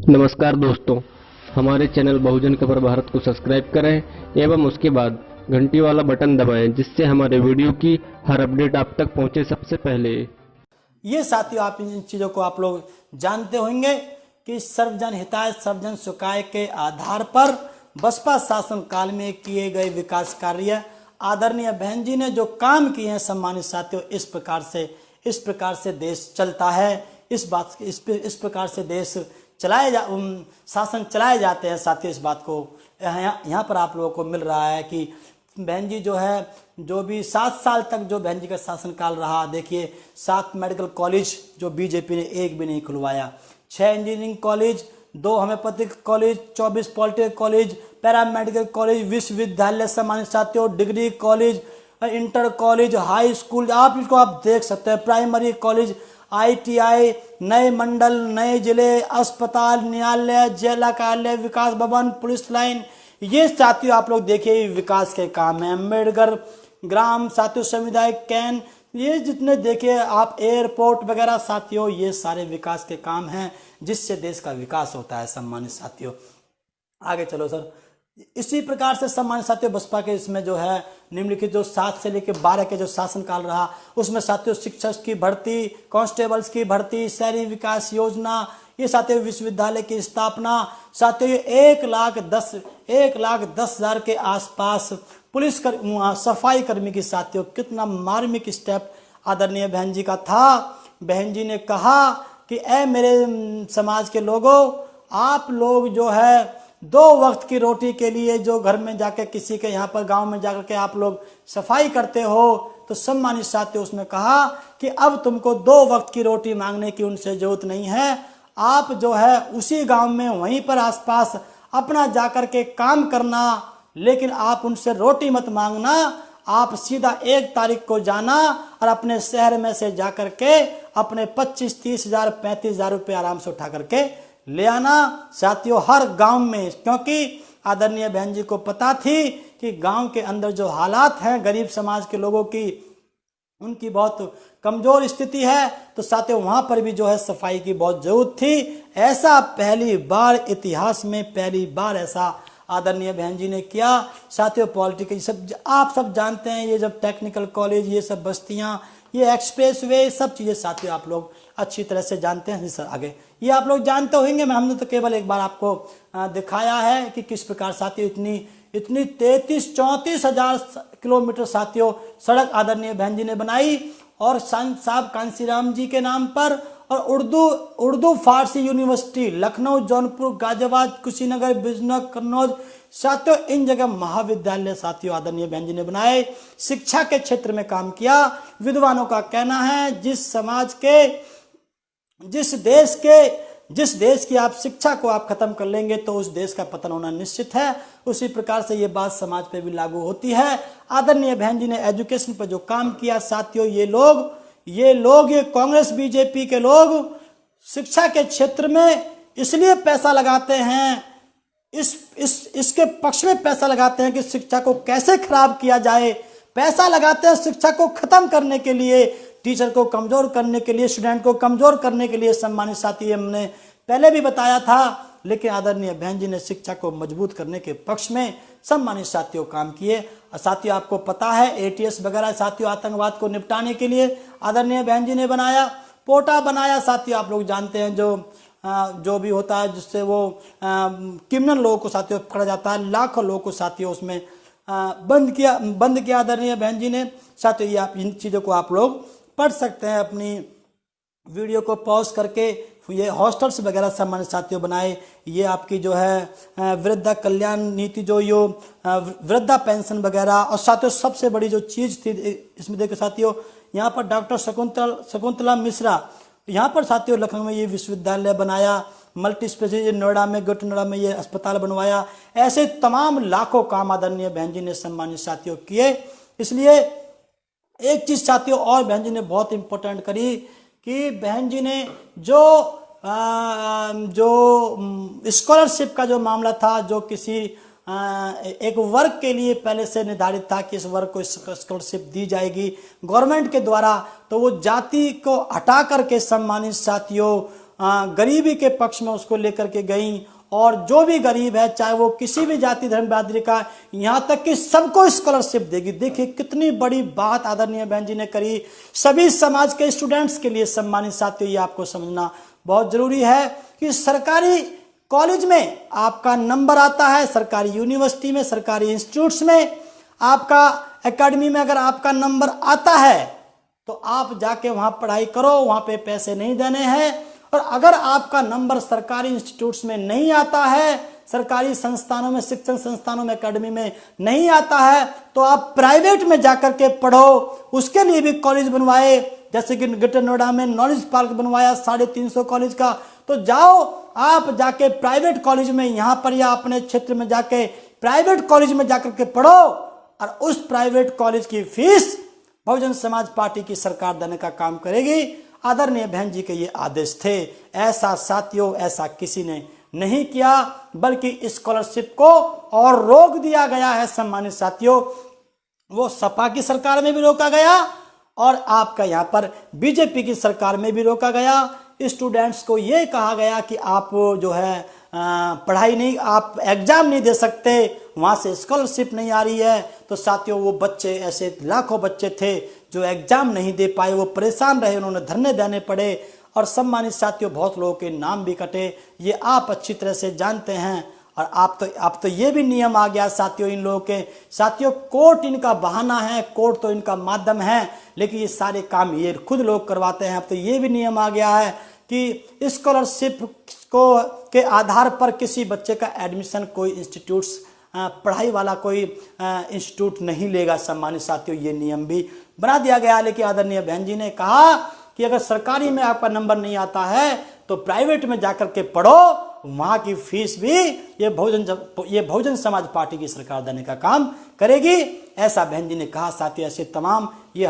नमस्कार दोस्तों, हमारे चैनल बहुजन खबर भारत को सब्सक्राइब करें एवं उसके बाद घंटी वाला बटन दबाएं, जिससे हमारे वीडियो की हर अपडेट आप तक पहुंचे सबसे पहले। ये साथियों, आप इन चीज़ों को आप लोग जानते होंगे कि सर्वजन हिताय सर्वजन सुखाय के आधार पर बसपा शासन काल में किए गए विकास कार्य, आदरणीय बहन जी ने जो काम किए हैं सम्मानित साथियों, इस प्रकार से देश चलता है। इस प्रकार से देश शासन चलाए जाते हैं साथियों। इस बात को यहाँ पर आप लोगों को मिल रहा है कि बहन जी जो भी 7 साल तक जो बहन जी का शासन काल रहा, देखिए 7 मेडिकल कॉलेज जो बीजेपी ने एक भी नहीं खुलवाया, 6 engineering college, 2 homeopathic college, 24 polytechnic college, paramedical college, विश्वविद्यालय सम्मानित साथियों, degree college, inter college, high school, आप देख सकते हैं, प्राइमरी कॉलेज, ITI, नए मंडल, नए जिले, अस्पताल, न्यायालय, जेलाकालय, विकास भवन, पुलिस लाइन, ये साथियों आप लोग देखिए विकास के काम है। अम्बेडकर ग्राम साथियों, सामुदायिक कैंप, ये जितने देखिए आप एयरपोर्ट वगैरह साथियों, ये सारे विकास के काम हैं जिससे देश का विकास होता है सम्मानित साथियों। आगे चलो सर। इसी प्रकार से सम्मानित साथियों बसपा के इसमें जो है निम्नलिखित जो 7 से लेकर 12 के जो शासनकाल रहा, उसमें साथियों शिक्षक की भर्ती, कांस्टेबल्स की भर्ती, शहरी विकास योजना, ये साथियों विश्वविद्यालय की स्थापना, साथियों 1,10,000 के आसपास पुलिस सफाई कर्मी की साथियों, कितना मार्मिक स्टेप आदरणीय बहन जी का था। बहन जी ने कहा कि ऐ मेरे समाज के लोगों, आप लोग जो है 2 वक्त की रोटी के लिए जो घर में जाकर किसी के यहाँ पर गांव में जाकर के आप लोग सफाई करते हो, तो सम्मानित साथियों उसमें कहा कि अब तुमको 2 वक्त की रोटी मांगने की उनसे जरूरत नहीं है। आप जो है उसी गांव में वहीं पर आसपास अपना जाकर के काम करना, लेकिन आप उनसे रोटी मत मांगना। आप सीधा 1 तारीख को जाना और अपने शहर में से जाकर के अपने 25-30 हजार 35 हजार रुपये आराम से उठा करके ले आना साथियों हर गांव में, क्योंकि आदरणीय बहन जी को पता थी कि गांव के अंदर जो हालात हैं गरीब समाज के लोगों की, उनकी बहुत कमजोर स्थिति है, तो साथियों वहां पर भी जो है सफाई की बहुत जरूरत थी। ऐसा पहली बार इतिहास में ऐसा आदरणीय बहन जी ने किया साथियों। पॉलिटिकल सब आप सब जानते हैं, ये जब टेक्निकल कॉलेज, ये सब बस्तियां, ये एक्सप्रेस वे, सब चीजें साथियों आप लोग अच्छी तरह से जानते हैं। सर आगे ये आप लोग जानते होंगे, हमने तो केवल एक बार आपको दिखाया है कि किस प्रकार साथियों इतनी 33-34 हजार किलोमीटर साथियों सड़क आदरणीय बहन जी ने बनाई, और संत साहब कांसीराम जी के नाम पर, और उर्दू फारसी यूनिवर्सिटी लखनऊ, जौनपुर, गाजियाबाद, कुशीनगर, बिजनौर, कन्नौज साथियों, इन जगह महाविद्यालय साथियों आदरणीय बहन जी ने बनाए। शिक्षा के क्षेत्र में काम किया। विद्वानों का कहना है जिस देश की आप शिक्षा को आप खत्म कर लेंगे तो उस देश का पतन होना निश्चित है। उसी प्रकार से ये बात समाज पे भी लागू होती है। आदरणीय बहन जी ने एजुकेशन पर जो काम किया साथियों, ये कांग्रेस बीजेपी के लोग शिक्षा के क्षेत्र में इसलिए पैसा लगाते हैं, इसके पक्ष में पैसा लगाते हैं कि शिक्षा को कैसे खराब किया जाए। पैसा लगाते हैं शिक्षा को खत्म करने के लिए, टीचर को कमजोर करने के लिए, स्टूडेंट को कमजोर करने के लिए। सम्मानित साथी, हमने पहले भी बताया था, लेकिन आदरणीय बहन जी ने शिक्षा को मजबूत करने के पक्ष में सम्मानित साथियों काम किए। साथियों आपको पता है ATS वगैरह साथियों आतंकवाद को निपटाने के लिए आदरणीय बहन जी ने बनाया। पोटा बनाया साथियों, आप लोग जानते हैं जो भी होता है जिससे वो क्रिमिनल लोगों को साथियों पकड़ा जाता है, लाखों लोगों को साथियों उसमें बंद किया आदरणीय बहन जी ने। साथियों ये आप इन चीज़ों को आप लोग पढ़ सकते हैं, अपनी वीडियो को पॉज करके। ये हॉस्टल्स वगैरह सम्मानित साथियों बनाए। ये आपकी जो है वृद्धा कल्याण नीति, जो यो वृद्धा पेंशन वगैरह, और साथियों सबसे बड़ी जो चीज़ थी इसमें देखो साथियों, यहाँ पर डॉक्टर शकुंतला मिश्रा, यहाँ पर साथियों लखनऊ में ये विश्वविद्यालय बनाया, मल्टी स्पेशलिटी नोएडा में, ग्रेटर नोएडा में ये अस्पताल बनवाया। ऐसे तमाम लाखों काम आदरणीय बहन जी ने सम्मानित साथियों किए। इसलिए एक चीज साथियों और बहन जी ने बहुत इंपॉर्टेंट करी कि बहन जी ने जो स्कॉलरशिप का जो मामला था, जो किसी एक वर्ग के लिए पहले से निर्धारित था कि इस वर्ग को स्कॉलरशिप दी जाएगी गवर्नमेंट के द्वारा, तो वो जाति को हटा करके सम्मानित साथियों गरीबी के पक्ष में उसको लेकर के गई, और जो भी गरीब है चाहे वो किसी भी जाति धर्म बिरादरी का, यहाँ तक कि सबको स्कॉलरशिप देगी। देखिए कितनी बड़ी बात आदरणीय बहन जी ने करी। सभी समाज के स्टूडेंट्स के लिए सम्मानित साथियों, ये आपको समझना बहुत जरूरी है कि सरकारी कॉलेज में आपका नंबर आता है, सरकारी यूनिवर्सिटी में, सरकारी इंस्टीट्यूट्स में, आपका एकेडमी में अगर आपका नंबर आता है तो आप जाके वहां पढ़ाई करो, वहां पे पैसे नहीं देने हैं। और अगर आपका नंबर सरकारी इंस्टीट्यूट्स में नहीं आता है, सरकारी संस्थानों में, शिक्षण संस्थानों में, एकेडमी में नहीं आता है, तो आप प्राइवेट में जाकर के पढ़ो। उसके लिए भी कॉलेज बनवाए, जैसे कि ग्रेटर नोएडा में नॉलेज पार्क बनवाया 350 कॉलेज का। तो जाओ आप जाके प्राइवेट कॉलेज में, यहाँ पर या अपने क्षेत्र में जाके प्राइवेट कॉलेज में जाकर के पढ़ो, और उस प्राइवेट कॉलेज की फीस बहुजन समाज पार्टी की सरकार देने का काम करेगी। आदरणीय बहन जी के ये आदेश थे। ऐसा साथियों, ऐसा किसी ने नहीं किया, बल्कि स्कॉलरशिप को और रोक दिया गया है। सम्मानित साथियों, वो सपा की सरकार में भी रोका गया और आपका यहाँ पर बीजेपी की सरकार में भी रोका गया। स्टूडेंट्स को ये कहा गया कि आप जो है पढ़ाई नहीं, आप एग्जाम नहीं दे सकते, वहाँ से स्कॉलरशिप नहीं आ रही है। तो साथियों, वो बच्चे, ऐसे लाखों बच्चे थे जो एग्जाम नहीं दे पाए, वो परेशान रहे, उन्होंने धरने देने पड़े, और सम्मानित साथियों बहुत लोगों के नाम भी कटे, ये आप अच्छी तरह से जानते हैं। और आप तो ये भी नियम आ गया साथियों इन लोगों के, साथियों कोर्ट इनका बहाना है, कोर्ट तो इनका माध्यम है, लेकिन ये सारे काम ये खुद लोग करवाते हैं। अब तो ये भी नियम आ गया है कि स्कॉलरशिप को के आधार पर किसी बच्चे का एडमिशन कोई इंस्टीट्यूट्स, पढ़ाई वाला कोई इंस्टीट्यूट नहीं लेगा। सम्मानित साथियों, ये नियम भी बना दिया गया। लेकिन आदरणीय बहन जी ने कहा कि अगर सरकारी में आपका नंबर नहीं आता है तो प्राइवेट में जाकर के पढ़ो, वहां की फीस भी ये बहुजन समाज पार्टी की सरकार देने का काम करेगी, ऐसा बहन जी ने कहा। साथियों, ऐसे तमाम ये